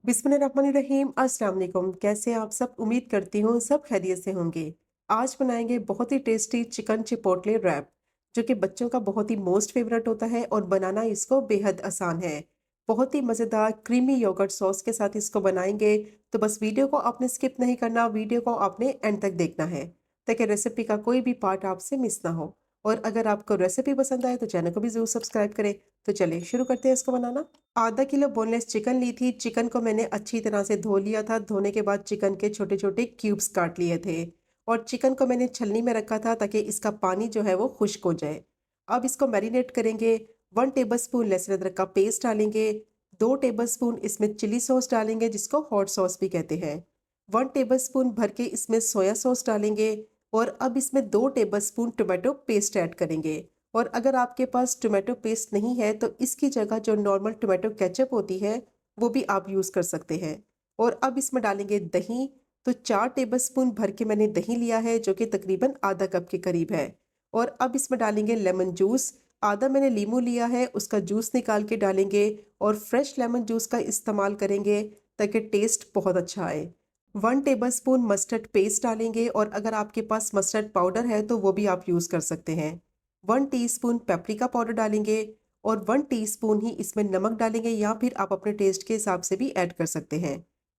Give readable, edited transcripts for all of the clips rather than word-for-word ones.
बिस्मिल्लाहिर्रहमानिर्रहीम। अस्सलाम वालेकुम। कैसे हैं आप सब? उम्मीद करती हूँ सब खैरियत से होंगे। आज बनाएंगे बहुत ही टेस्टी चिकन चिपोटले रैप, जो कि बच्चों का बहुत ही मोस्ट फेवरेट होता है और बनाना इसको बेहद आसान है। बहुत ही मज़ेदार क्रीमी योगर्ट सॉस के साथ इसको बनाएंगे। तो बस वीडियो को आपने स्किप नहीं करना, वीडियो को आपने एंड तक देखना है ताकि रेसिपी का कोई भी पार्ट आपसे मिस ना हो। और अगर आपको रेसिपी पसंद आए तो चैनल को भी ज़रूर सब्सक्राइब करें। तो चलिए शुरू करते हैं इसको बनाना। आधा किलो बोनलेस चिकन ली थी। चिकन को मैंने अच्छी तरह से धो लिया था। धोने के बाद चिकन के छोटे छोटे क्यूब्स काट लिए थे और चिकन को मैंने छलनी में रखा था ताकि इसका पानी जो है वो खुश्क हो जाए। अब इसको मैरिनेट करेंगे। 1 टेबलस्पून लहसुन अदरक का पेस्ट डालेंगे। 2 टेबलस्पून इसमें चिली सॉस डालेंगे, जिसको हॉट सॉस भी कहते हैं। 1 टेबलस्पून भर के इसमें सोया सॉस डालेंगे। और अब इसमें 2 टेबलस्पून टोमेटो पेस्ट ऐड करेंगे। और अगर आपके पास टोमेटो पेस्ट नहीं है तो इसकी जगह जो नॉर्मल टोमेटो केचप होती है वो भी आप यूज़ कर सकते हैं। और अब इसमें डालेंगे दही। तो 4 टेबलस्पून भर के मैंने दही लिया है, जो कि तकरीबन आधा कप के करीब है। और अब इसमें डालेंगे लेमन जूस। आधा मैंने लीमू लिया है, उसका जूस निकाल के डालेंगे। और फ्रेश लेमन जूस का इस्तेमाल करेंगे ताकि टेस्ट बहुत अच्छा आए। 1 टेबलस्पून मस्टर्ड पेस्ट डालेंगे, और अगर आपके पास मस्टर्ड पाउडर है तो वो भी आप यूज़ कर सकते हैं। 1 टीस्पून पेपरिका पाउडर डालेंगे। और 1 टीस्पून ही इसमें नमक डालेंगे, या फिर आप अपने टेस्ट के हिसाब से भी ऐड कर सकते हैं।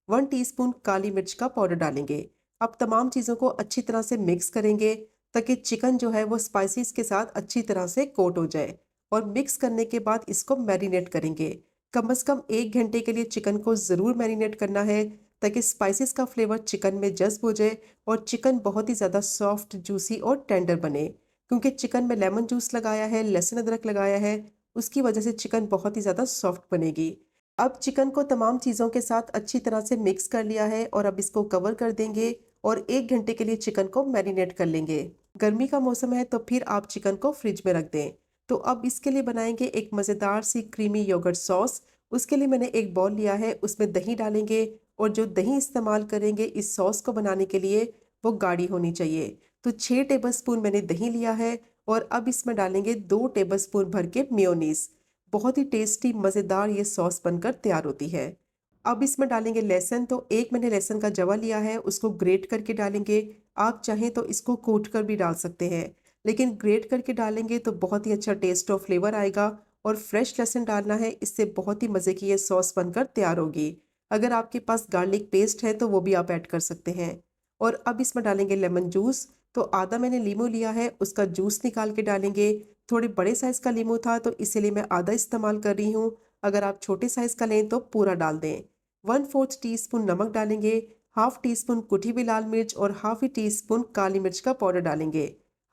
1 टीस्पून काली मिर्च का पाउडर डालेंगे। अब तमाम चीज़ों को अच्छी तरह से मिक्स करेंगे ताकि चिकन जो है वो स्पाइसेस के साथ अच्छी तरह से कोट हो जाए। और मिक्स करने के बाद इसको मैरिनेट करेंगे। कम से कम 1 घंटे के लिए चिकन को ज़रूर मैरिनेट करना है ताकि स्पाइसेस का फ्लेवर चिकन में जज्ब हो जाए और चिकन बहुत ही ज़्यादा सॉफ्ट, जूसी और टेंडर बने। क्योंकि चिकन में लेमन जूस लगाया है, लहसुन अदरक लगाया है, उसकी वजह से चिकन बहुत ही ज़्यादा सॉफ्ट बनेगी। अब चिकन को तमाम चीज़ों के साथ अच्छी तरह से मिक्स कर लिया है और अब इसको कवर कर देंगे और 1 घंटे के लिए चिकन को मैरिनेट कर लेंगे। गर्मी का मौसम है तो फिर आप चिकन को फ्रिज में रख दें। तो अब इसके लिए बनाएंगे एक मज़ेदार सी क्रीमी योगर्ट सॉस। उसके लिए मैंने एक बाउल लिया है, उसमें दही डालेंगे। और जो दही इस्तेमाल करेंगे इस सॉस को बनाने के लिए वो गाढ़ी होनी चाहिए। तो 6 टेबलस्पून मैंने दही लिया है। और अब इसमें डालेंगे 2 टेबलस्पून भर के मेयोनीज। बहुत ही टेस्टी मज़ेदार ये सॉस बनकर तैयार होती है। अब इसमें डालेंगे लहसुन। तो एक मैंने लहसुन का जवा लिया है, उसको ग्रेट करके डालेंगे। आप चाहें तो इसको कूट कर भी डाल सकते हैं, लेकिन ग्रेट करके डालेंगे तो बहुत ही अच्छा टेस्ट और फ्लेवर आएगा। और फ्रेश लहसुन डालना है, इससे बहुत ही मज़े की ये सॉस बनकर तैयार होगी। अगर आपके पास गार्लिक पेस्ट है तो वो भी आप ऐड कर सकते हैं। और अब इसमें डालेंगे लेमन जूस। तो आधा मैंने लीमू लिया है, उसका जूस निकाल के डालेंगे। थोड़े बड़े साइज़ का लीमू था तो इसीलिए मैं आधा इस्तेमाल कर रही हूँ। अगर आप छोटे साइज़ का लें तो पूरा डाल दें। 1/4 टीस्पून नमक डालेंगे। हाफ टी स्पून कुटी हुई लाल मिर्च और हाफ टी स्पून काली मिर्च का पाउडर डालेंगे।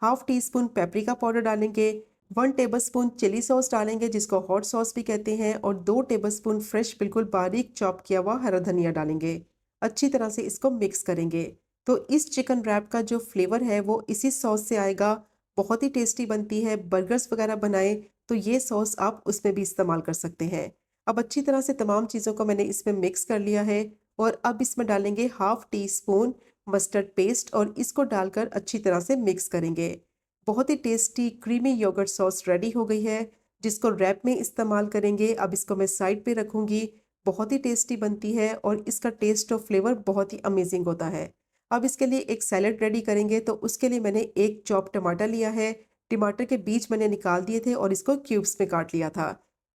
Half tea spoon paprika powder डालेंगे। 1 टेबलस्पून चिली सॉस डालेंगे, जिसको हॉट सॉस भी कहते हैं। और 2 टेबलस्पून फ्रेश बिल्कुल बारीक चॉप किया हुआ हरा धनिया डालेंगे। अच्छी तरह से इसको मिक्स करेंगे। तो इस चिकन रैप का जो फ्लेवर है वो इसी सॉस से आएगा। बहुत ही टेस्टी बनती है। बर्गर्स वगैरह बनाए तो ये सॉस आप उसमें भी इस्तेमाल कर सकते हैं। अब अच्छी तरह से तमाम चीज़ों को मैंने इसमें मिक्स कर लिया है। और अब इसमें डालेंगे half teaspoon mustard paste और इसको डालकर अच्छी तरह से मिक्स करेंगे। बहुत ही tasty creamy yoghurt sauce ready हो गई है, जिसको रैप में इस्तेमाल करेंगे। अब इसको मैं साइड पे रखूंगी। बहुत ही टेस्टी बनती है और इसका टेस्ट और फ्लेवर बहुत ही अमेजिंग होता है। अब इसके लिए एक सैलेड रेडी करेंगे। तो उसके लिए मैंने एक चॉप टमाटर लिया है। टमाटर के बीज मैंने निकाल दिए थे और इसको क्यूब्स में काट लिया था।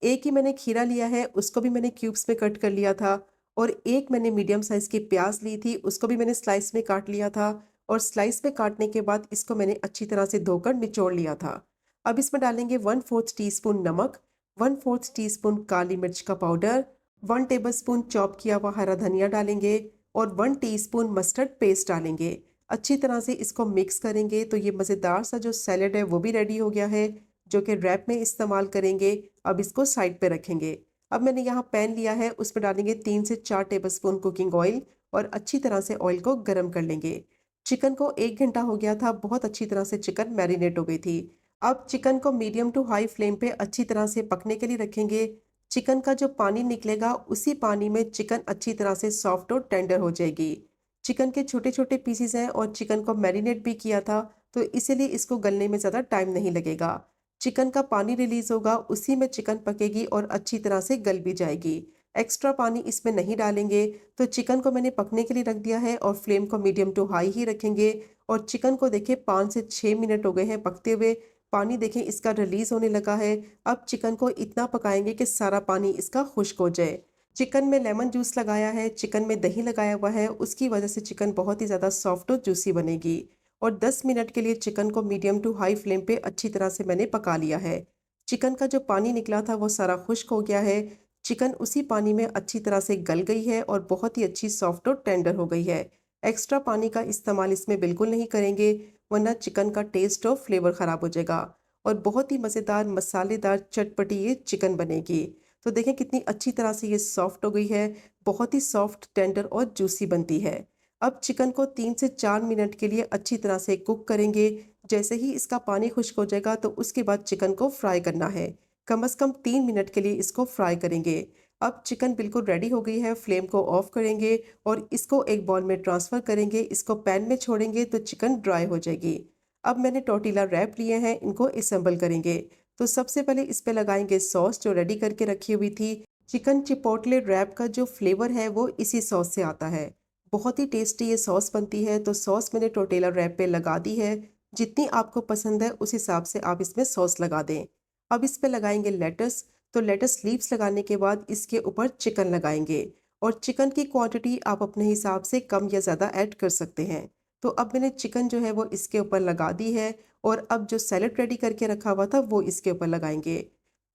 एक ही मैंने खीरा लिया है, उसको भी मैंने क्यूब्स में कट कर लिया था। और एक मैंने मीडियम साइज़ की प्याज ली थी, उसको भी मैंने स्लाइस में काट लिया था। और स्लाइस में काटने के बाद इसको मैंने अच्छी तरह से धोकर निचोड़ लिया था। अब इसमें डालेंगे 1/4 टीस्पून नमक, 1/4 टीस्पून काली मिर्च का पाउडर, 1 टेबलस्पून चॉप किया हुआ हरा धनिया डालेंगे। और 1 टीस्पून मस्टर्ड पेस्ट डालेंगे। अच्छी तरह से इसको मिक्स करेंगे तो ये मज़ेदार सा जो सैलेड है वो भी रेडी हो गया है, जो कि रैप में इस्तेमाल करेंगे। अब इसको साइड पे रखेंगे। अब मैंने यहाँ पैन लिया है, उसमें डालेंगे 3 से 4 टेबलस्पून कुकिंग ऑयल और अच्छी तरह से ऑयल को गर्म कर लेंगे। चिकन को 1 घंटा हो गया था, बहुत अच्छी तरह से चिकन मैरिनेट हो गई थी। अब चिकन को मीडियम टू हाई फ्लेम पे अच्छी तरह से पकने के लिए रखेंगे। चिकन का जो पानी निकलेगा उसी पानी में चिकन अच्छी तरह से सॉफ्ट और टेंडर हो जाएगी। चिकन के छोटे छोटे पीसीज हैं और चिकन को मैरिनेट भी किया था, तो इसीलिए इसको गलने में ज़्यादा टाइम नहीं लगेगा। चिकन का पानी रिलीज होगा, उसी में चिकन पकेगी और अच्छी तरह से गल भी जाएगी। एक्स्ट्रा पानी इसमें नहीं डालेंगे। तो चिकन को मैंने पकने के लिए रख दिया है और फ्लेम को मीडियम टू हाई ही रखेंगे। और चिकन को देखिए 5 से 6 मिनट हो गए हैं पकते हुए। पानी देखिए इसका रिलीज़ होने लगा है। अब चिकन को इतना पकाएँगे कि सारा पानी इसका खुश्क हो जाए। चिकन में लेमन जूस लगाया है, चिकन में दही लगाया हुआ है, उसकी वजह से चिकन बहुत ही ज़्यादा सॉफ्ट और जूसी बनेगी। और 10 मिनट के लिए चिकन को मीडियम टू हाई फ्लेम पे अच्छी तरह से मैंने पका लिया है। चिकन का जो पानी निकला था वो सारा खुश्क हो गया है। चिकन उसी पानी में अच्छी तरह से गल गई है और बहुत ही अच्छी सॉफ्ट और टेंडर हो गई है। एक्स्ट्रा पानी का इस्तेमाल इसमें बिल्कुल नहीं करेंगे, वरना चिकन का टेस्ट और फ्लेवर ख़राब हो जाएगा और बहुत ही मज़ेदार मसालेदार चटपटी ये चिकन बनेगी। तो देखें कितनी अच्छी तरह से ये सॉफ्ट हो गई है, बहुत ही सॉफ्ट, टेंडर और जूसी बनती है। अब चिकन को 3 से 4 मिनट के लिए अच्छी तरह से कुक करेंगे। जैसे ही इसका पानी खुश्क हो जाएगा तो उसके बाद चिकन को फ्राई करना है। कम से कम 3 मिनट के लिए इसको फ्राई करेंगे। अब चिकन बिल्कुल रेडी हो गई है, फ्लेम को ऑफ करेंगे और इसको एक बाउल में ट्रांसफ़र करेंगे। इसको पैन में छोड़ेंगे तो चिकन ड्राई हो जाएगी। अब मैंने टॉर्टिला रैप लिए हैं, इनको असेंबल करेंगे। तो सबसे पहले इस पे लगाएंगे सॉस जो रेडी करके रखी हुई थी। चिकन चिपोटले रैप का जो फ्लेवर है वो इसी सॉस से आता है। बहुत ही टेस्टी ये सॉस बनती है। तो सॉस मैंने टॉर्टिला रैप पे लगा दी है। जितनी आपको पसंद है उस हिसाब से आप इसमें सॉस लगा दें। अब इस पे लगाएंगे लेटस। तो लेटस लीव्स लगाने के बाद इसके ऊपर चिकन लगाएंगे और चिकन की क्वांटिटी आप अपने हिसाब से कम या ज़्यादा ऐड कर सकते हैं। तो अब मैंने चिकन जो है वो इसके ऊपर लगा दी है और अब जो सैलेड रेडी करके रखा हुआ था वो इसके ऊपर लगाएंगे।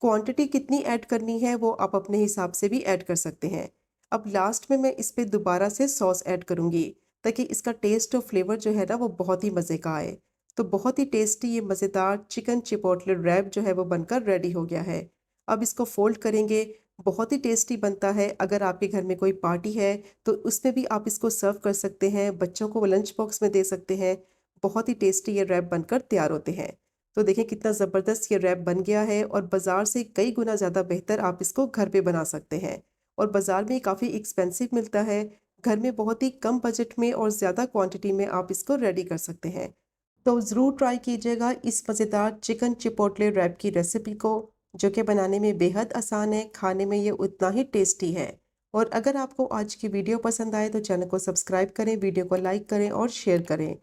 क्वांटिटी कितनी ऐड करनी है वो आप अपने हिसाब से भी ऐड कर सकते हैं। अब लास्ट में मैं इस पे दोबारा से सॉस ऐड करूँगी ताकि इसका टेस्ट और फ्लेवर जो है ना वो बहुत ही मज़े का आए। तो बहुत ही टेस्टी ये मज़ेदार चिकन चिपोटले रैप जो है वो बनकर रेडी हो गया है। अब इसको फोल्ड करेंगे। बहुत ही टेस्टी बनता है। अगर आपके घर में कोई पार्टी है तो उसमें भी आप इसको सर्व कर सकते हैं, बच्चों को लंच बॉक्स में दे सकते हैं। बहुत ही टेस्टी ये रैप बनकर तैयार होते हैं। तो देखें कितना ज़बरदस्त ये रैप बन गया है और बाज़ार से कई गुना ज़्यादा बेहतर आप इसको घर पे बना सकते हैं। और बाज़ार में काफ़ी एक्सपेंसिव मिलता है। घर में बहुत ही कम बजट में और ज़्यादा क्वांटिटी में आप इसको रेडी कर सकते हैं। तो ज़रूर ट्राई कीजिएगा इस मज़ेदार चिकन चिपोटले रैप की रेसिपी को, जो कि बनाने में बेहद आसान है, खाने में ये उतना ही टेस्टी है। और अगर आपको आज की वीडियो पसंद आए तो चैनल को सब्सक्राइब करें, वीडियो को लाइक करें और शेयर करें।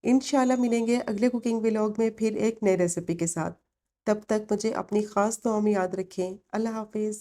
इंशाल्लाह मिलेंगे अगले कुकिंग व्लॉग में फिर एक नई रेसिपी के साथ। तब तक मुझे अपनी ख़ास दुआ में याद रखें। अल्लाह हाफ़िज़।